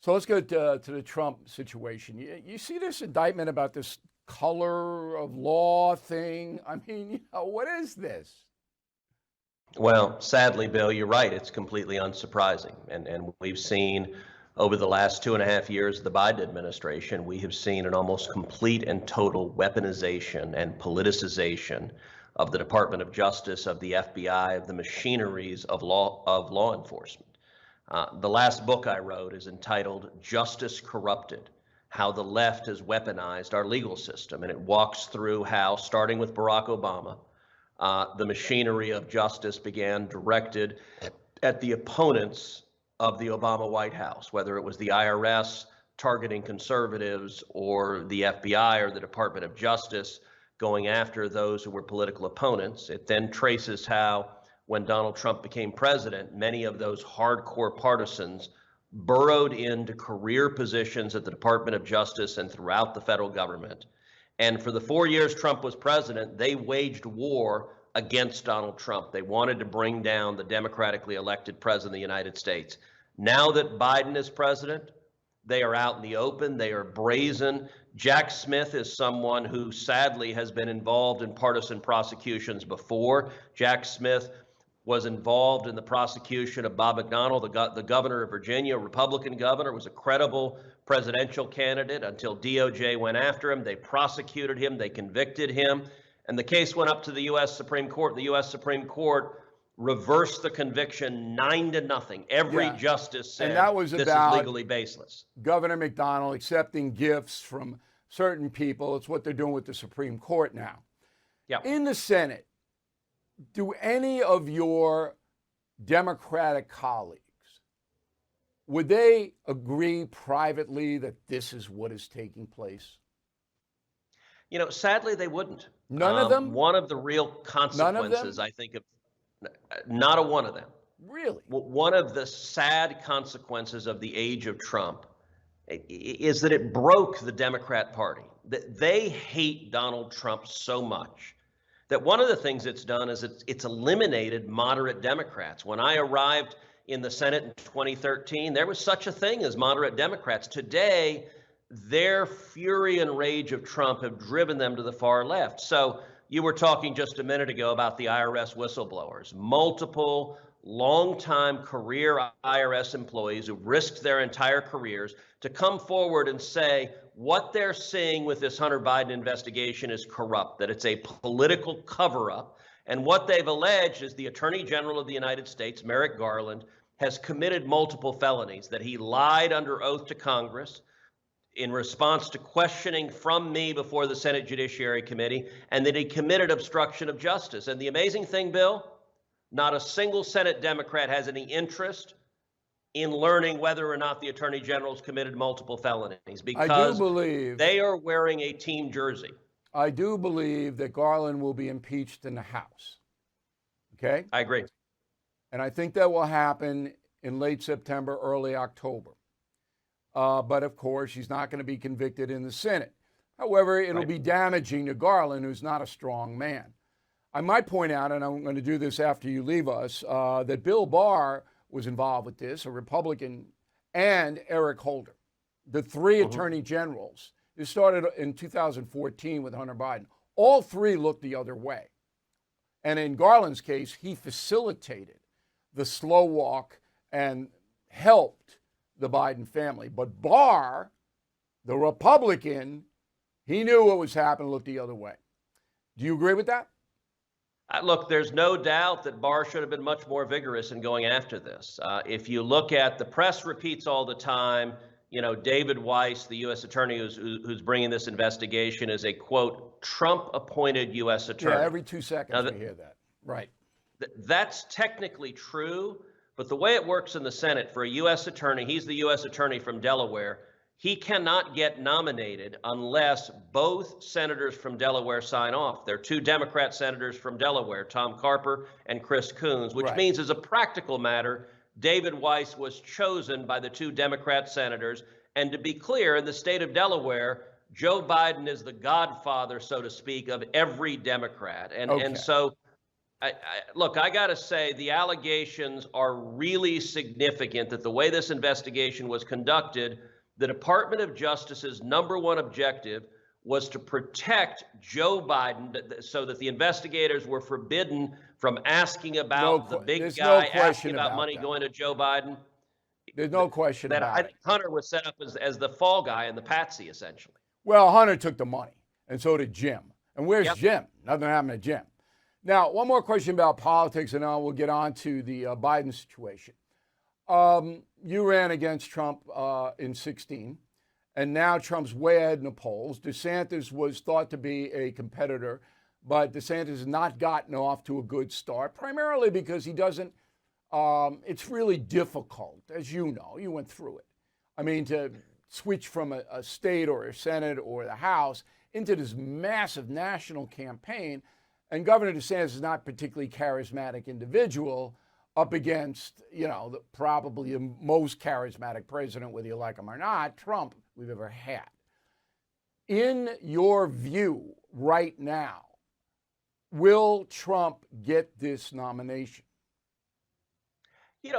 So let's go to the Trump situation. You see this indictment about this color of law thing? I mean, what is this? Well, sadly, Bill, you're right. It's completely unsurprising. And we've seen over the last 2.5 years of the Biden administration, we have seen an almost complete and total weaponization and politicization of the Department of Justice, of the FBI, of the machineries of law enforcement. The last book I wrote is entitled Justice Corrupted: How the Left Has Weaponized Our Legal System. And it walks through how, starting with Barack Obama, the machinery of justice began directed at the opponents of the Obama White House, whether it was the IRS targeting conservatives or the FBI or the Department of Justice going after those who were political opponents. It then traces how, when Donald Trump became president, many of those hardcore partisans burrowed into career positions at the Department of Justice and throughout the federal government. And for the 4 years Trump was president, they waged war against Donald Trump. They wanted to bring down the democratically elected president of the United States. Now that Biden is president, they are out in the open. They are brazen. Jack Smith is someone who sadly has been involved in partisan prosecutions before. Jack Smith was involved in the prosecution of Bob McDonnell, the governor of Virginia, a Republican governor, was a credible presidential candidate until DOJ went after him. They prosecuted him. They convicted him. And the case went up to the U.S. Supreme Court. The U.S. Supreme Court reversed the conviction 9-0. Every justice said and that was this about is legally baseless. Governor McDonnell accepting gifts from certain people. It's what they're doing with the Supreme Court now. Yeah. In the Senate, do any of your Democratic colleagues, would they agree privately that this is what is taking place? You know, sadly, they wouldn't. None of them? One of the real consequences, I think, of not a one of them. Really? One of the sad consequences of the age of Trump is that it broke the Democrat Party. That they hate Donald Trump so much that one of the things it's done is it's eliminated moderate Democrats. When I arrived in the Senate in 2013, there was such a thing as moderate Democrats. Today, their fury and rage of Trump have driven them to the far left. So you were talking just a minute ago about the IRS whistleblowers, multiple longtime career IRS employees who risked their entire careers to come forward and say what they're seeing with this Hunter Biden investigation is corrupt, that it's a political cover-up. And what they've alleged is the Attorney General of the United States, Merrick Garland, has committed multiple felonies, that he lied under oath to Congress in response to questioning from me before the Senate Judiciary Committee, and that he committed obstruction of justice. And the amazing thing, Bill, not a single Senate Democrat has any interest in learning whether or not the Attorney General's committed multiple felonies, because they are wearing a team jersey. I do believe that Garland will be impeached in the House. Okay? I agree. And I think that will happen in late September, early October. But of course, he's not going to be convicted in the Senate. However, it'll be damaging to Garland, who's not a strong man. I might point out, and I'm going to do this after you leave us, that Bill Barr was involved with this, a Republican, and Eric Holder, the three attorney generals. It started in 2014 with Hunter Biden. All three looked the other way. And in Garland's case, he facilitated the slow walk and helped the Biden family. But Barr, the Republican, he knew what was happening, looked the other way. Do you agree with that? Look, there's no doubt that Barr should have been much more vigorous in going after this. If you look at the press repeats all the time, you know, David Weiss, the U.S. attorney who's bringing this investigation, is a, quote, Trump-appointed U.S. attorney. Yeah, every 2 seconds we hear that. Right. That's technically true, but the way it works in the Senate, for a U.S. attorney, he's the U.S. attorney from Delaware, he cannot get nominated unless both senators from Delaware sign off. There are two Democrat senators from Delaware, Tom Carper and Chris Coons, which means, as a practical matter, David Weiss was chosen by the two Democrat senators. And to be clear, in the state of Delaware, Joe Biden is the godfather, so to speak, of every Democrat. And so Look, I got to say, the allegations are really significant that the way this investigation was conducted, the Department of Justice's number one objective was to protect Joe Biden so that the investigators were forbidden from asking about the big There's no guy, question asking about about money that. going to Joe Biden. There's no question That I about it. think Hunter was set up as the fall guy and the patsy, essentially. Well, Hunter took the money, and so did Jim. And where's Yep. Jim? Nothing happened to Jim. Now, one more question about politics, and then we'll get on to the Biden situation. You ran against Trump in 2016, and now Trump's way ahead in the polls. DeSantis was thought to be a competitor, but DeSantis has not gotten off to a good start, primarily because he doesn't, it's really difficult, as you know, you went through it. I mean, to switch from a state or a Senate or the House into this massive national campaign. And Governor DeSantis is not a particularly charismatic individual up against, probably the most charismatic president, whether you like him or not, Trump, we've ever had. In your view right now, will Trump get this nomination?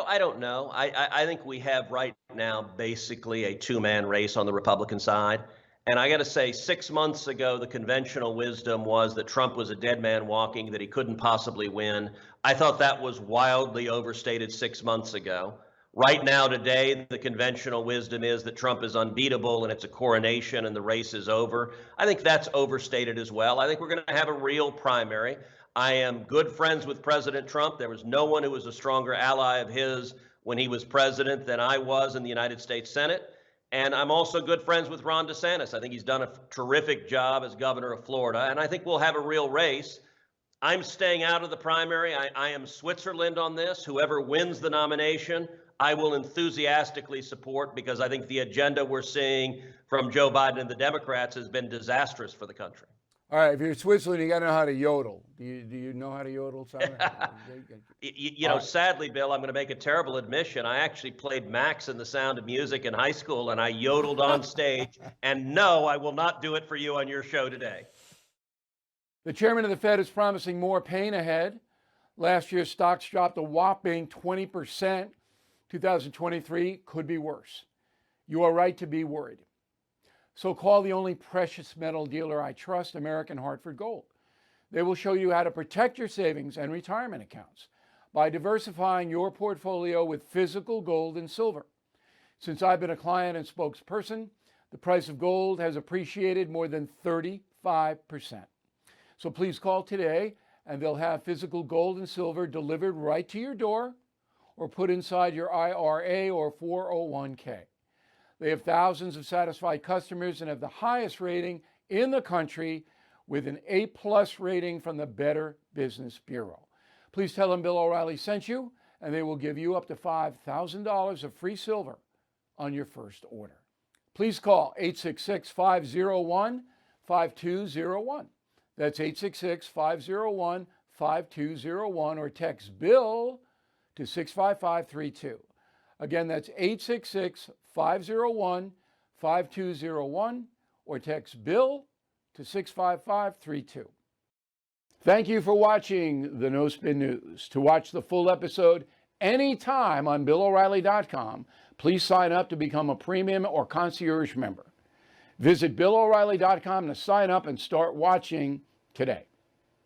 I don't know. I think we have right now basically a two-man race on the Republican side. And I got to say, 6 months ago, the conventional wisdom was that Trump was a dead man walking, that he couldn't possibly win. I thought that was wildly overstated 6 months ago. Right now, today, the conventional wisdom is that Trump is unbeatable and it's a coronation and the race is over. I think that's overstated as well. I think we're going to have a real primary. I am good friends with President Trump. There was no one who was a stronger ally of his when he was president than I was in the United States Senate. And I'm also good friends with Ron DeSantis. I think he's done a terrific job as governor of Florida, and I think we'll have a real race. I'm staying out of the primary. I am Switzerland on this. Whoever wins the nomination, I will enthusiastically support, because I think the agenda we're seeing from Joe Biden and the Democrats has been disastrous for the country. All right, if you're Switzerland, you got to know how to yodel. Do you know how to yodel, Simon? Sadly, Bill, I'm going to make a terrible admission. I actually played Max in The Sound of Music in high school, and I yodeled on stage. And no, I will not do it for you on your show today. The chairman of the Fed is promising more pain ahead. Last year, stocks dropped a whopping 20%. 2023 could be worse. You are right to be worried. So call the only precious metal dealer I trust, American Hartford Gold. They will show you how to protect your savings and retirement accounts by diversifying your portfolio with physical gold and silver. Since I've been a client and spokesperson, the price of gold has appreciated more than 35%. So please call today, and they'll have physical gold and silver delivered right to your door or put inside your IRA or 401k. They have thousands of satisfied customers and have the highest rating in the country with an A+ rating from the Better Business Bureau. Please tell them Bill O'Reilly sent you, and they will give you up to $5,000 of free silver on your first order. Please call 866-501-5201. That's 866-501-5201, or text Bill to 65532. Again, that's 866-501-5201, or text Bill to 65532. Thank you for watching the No Spin News. To watch the full episode anytime on BillO'Reilly.com, please sign up to become a premium or concierge member. Visit BillO'Reilly.com to sign up and start watching today.